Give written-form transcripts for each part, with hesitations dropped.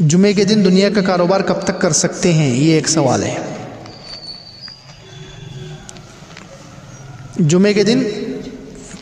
جمعے کے دن دنیا کا کاروبار کب تک کر سکتے ہیں، یہ ایک سوال ہے۔ جمعے کے دن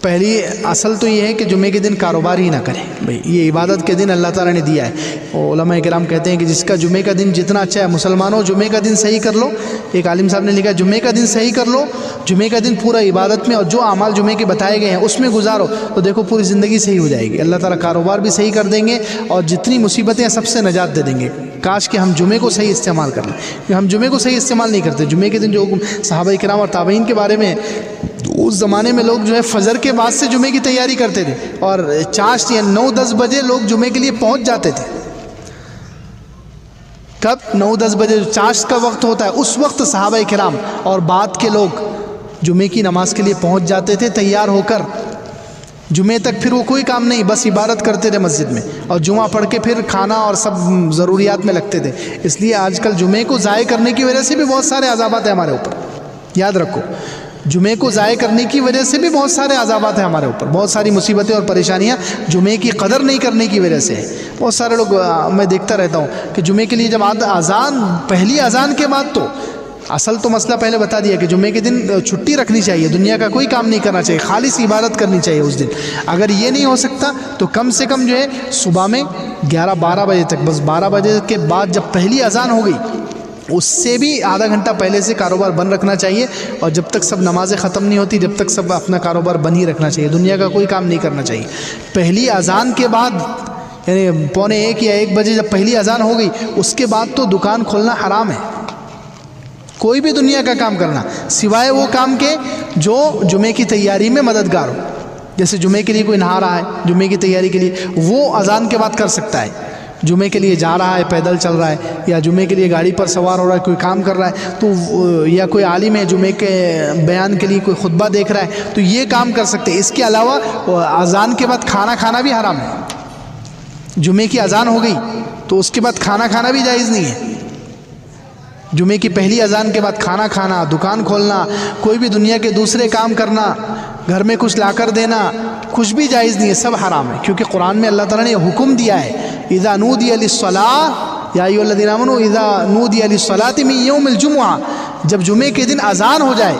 پہلی اصل تو یہ ہے کہ جمعے کے دن کاروبار ہی نہ کریں بھائی، یہ عبادت کے دن اللہ تعالیٰ نے دیا ہے۔ علماء کرام کہتے ہیں کہ جس کا جمعے کا دن جتنا اچھا ہے، مسلمانوں جمعے کا دن صحیح کر لو، ایک عالم صاحب نے لکھا جمعے کا دن صحیح کر لو، جمعے کا دن پورا عبادت میں اور جو اعمال جمعے کے بتائے گئے ہیں اس میں گزارو، تو دیکھو پوری زندگی صحیح ہو جائے گی، اللہ تعالیٰ کاروبار بھی صحیح کر دیں گے اور جتنی مصیبتیں ہیں سب سے نجات دے دیں گے۔ کاش کہ ہم جمعے کو صحیح استعمال کر لیں، کہ ہم جمعے کو صحیح استعمال نہیں کرتے۔ جمعے کے دن جو صحابہ کرام اور تابعین کے بارے میں، اس زمانے میں لوگ جو ہے فجر کے بعد سے جمعے کی تیاری کرتے تھے اور چاشت یا 9-10 بجے لوگ جمعے کے لیے پہنچ جاتے تھے۔ کب 9-10 بجے چاشت کا وقت ہوتا ہے، اس وقت صحابہ کرام اور بعد کے لوگ جمعے کی نماز کے لیے پہنچ جاتے تھے تیار ہو کر۔ جمعے تک پھر وہ کوئی کام نہیں، بس عبادت کرتے تھے مسجد میں، اور جمعہ پڑھ کے پھر کھانا اور سب ضروریات میں لگتے تھے۔ اس لیے آج کل جمعے کو ضائع کرنے کی وجہ سے بھی بہت سارے عذابات ہیں ہمارے اوپر، یاد رکھو۔ جمعے کو ضائع کرنے کی وجہ سے بھی بہت سارے عذابات ہیں ہمارے اوپر، بہت ساری مصیبتیں اور پریشانیاں جمعے کی قدر نہیں کرنے کی وجہ سے ہے۔ بہت سارے لوگ میں دیکھتا رہتا ہوں کہ جمعے کے لیے جب اذان، پہلی اذان کے بعد، تو اصل تو مسئلہ پہلے بتا دیا کہ جمعے کے دن چھٹی رکھنی چاہیے، دنیا کا کوئی کام نہیں کرنا چاہیے، خالص عبادت کرنی چاہیے اس دن۔ اگر یہ نہیں ہو سکتا تو کم سے کم جو ہے صبح میں 11-12 بجے تک، بس 12 بجے کے بعد جب پہلی اذان ہو گئی اس سے بھی آدھا گھنٹہ پہلے سے کاروبار بند رکھنا چاہیے، اور جب تک سب نمازیں ختم نہیں ہوتی جب تک سب اپنا کاروبار بند ہی رکھنا چاہیے، دنیا کا کوئی کام نہیں کرنا چاہیے۔ پہلی اذان کے بعد یعنی 12:45 یا 1 بجے جب پہلی اذان ہو گئی اس کے بعد تو دکان کھولنا حرام ہے، کوئی بھی دنیا کا کام کرنا، سوائے وہ کام کے جو جمعے کی تیاری میں مددگار ہو۔ جیسے جمعے کے لیے کوئی نہا رہا ہے، جمعے کی تیاری کے لیے، وہ اذان کے بعد کر سکتا ہے۔ جمعے کے لیے جا رہا ہے، پیدل چل رہا ہے، یا جمعے کے لیے گاڑی پر سوار ہو رہا ہے، کوئی کام کر رہا ہے، تو یا کوئی عالم ہے جمعے کے بیان کے لیے کوئی خطبہ دیکھ رہا ہے تو یہ کام کر سکتے ہیں۔ اس کے علاوہ اذان کے بعد کھانا کھانا بھی حرام ہے۔ جمعے کی اذان ہو گئی تو اس کے بعد کھانا کھانا بھی جائز نہیں ہے۔ جمعے کی پہلی اذان کے بعد کھانا کھانا، دکان کھولنا، کوئی بھی دنیا کے دوسرے کام کرنا، گھر میں کچھ لا کر دینا، کچھ بھی جائز نہیں ہے، سب حرام ہے۔ کیونکہ قرآن میں اللہ تعالیٰ نے یہ حکم دیا ہے، اذا نودی للصلاۃ یا ایھا الذین آمنوا اذا نودی للصلاۃ من یوم الجمعہ، جب جمعے کے دن اذان ہو جائے،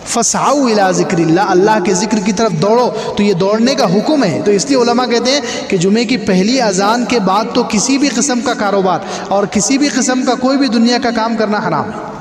فسعوا الی ذکر اللہ، اللہ کے ذکر کی طرف دوڑو، تو یہ دوڑنے کا حکم ہے۔ تو اس لیے علماء کہتے ہیں کہ جمعے کی پہلی اذان کے بعد تو کسی بھی قسم کا کاروبار اور کسی بھی قسم کا کوئی بھی دنیا کا کام کرنا حرام ہے۔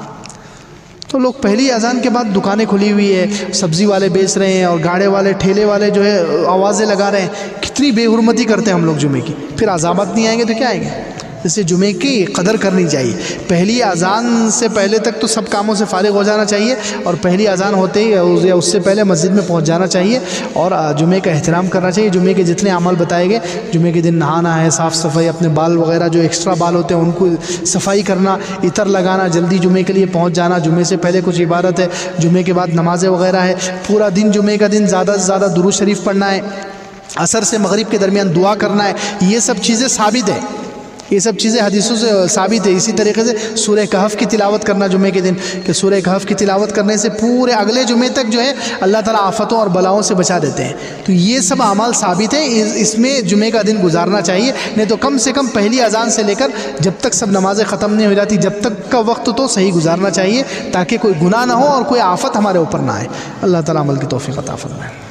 تو لوگ پہلی اذان کے بعد دکانیں کھلی ہوئی ہے، سبزی والے بیچ رہے ہیں اور گاڑے والے ٹھیلے والے جو ہے آوازیں لگا رہے ہیں، کتنی بے حرمتی کرتے ہیں ہم لوگ جمعے کی۔ پھر عذابات نہیں آئیں گے تو کیا آئیں گے؟ اس لیے جمعے کی قدر کرنی چاہیے۔ پہلی اذان سے پہلے تک تو سب کاموں سے فارغ ہو جانا چاہیے، اور پہلی اذان ہوتے ہی یا اس سے پہلے مسجد میں پہنچ جانا چاہیے اور جمعے کا احترام کرنا چاہیے۔ جمعے کے جتنے اعمال بتائے گئے، جمعے کے دن نہانا ہے، صاف صفائی، اپنے بال وغیرہ جو ایکسٹرا بال ہوتے ہیں ان کو صفائی کرنا، عطر لگانا، جلدی جمعے کے لیے پہنچ جانا، جمعے سے پہلے کچھ عبادت ہے، جمعے کے بعد نمازیں وغیرہ ہے، پورا دن جمعے کا دن زیادہ سے زیادہ درود شریف پڑھنا ہے، عصر سے مغرب کے درمیان دعا کرنا ہے، یہ سب چیزیں ثابت ہے، یہ سب چیزیں حدیثوں سے ثابت ہے۔ اسی طریقے سے سورہ کہف کی تلاوت کرنا جمعے کے دن، کہ سورہ کہف کی تلاوت کرنے سے پورے اگلے جمعے تک جو ہے اللہ تعالیٰ آفتوں اور بلاؤں سے بچا دیتے ہیں۔ تو یہ سب اعمال ثابت ہیں، اس میں جمعے کا دن گزارنا چاہیے، نہیں تو کم سے کم پہلی اذان سے لے کر جب تک سب نمازیں ختم نہیں ہو جاتی جب تک کا وقت تو صحیح گزارنا چاہیے، تاکہ کوئی گناہ نہ ہو اور کوئی آفت ہمارے اوپر نہ آئے۔ اللہ تعالیٰ عمل کی توفیق عطا فرمائے۔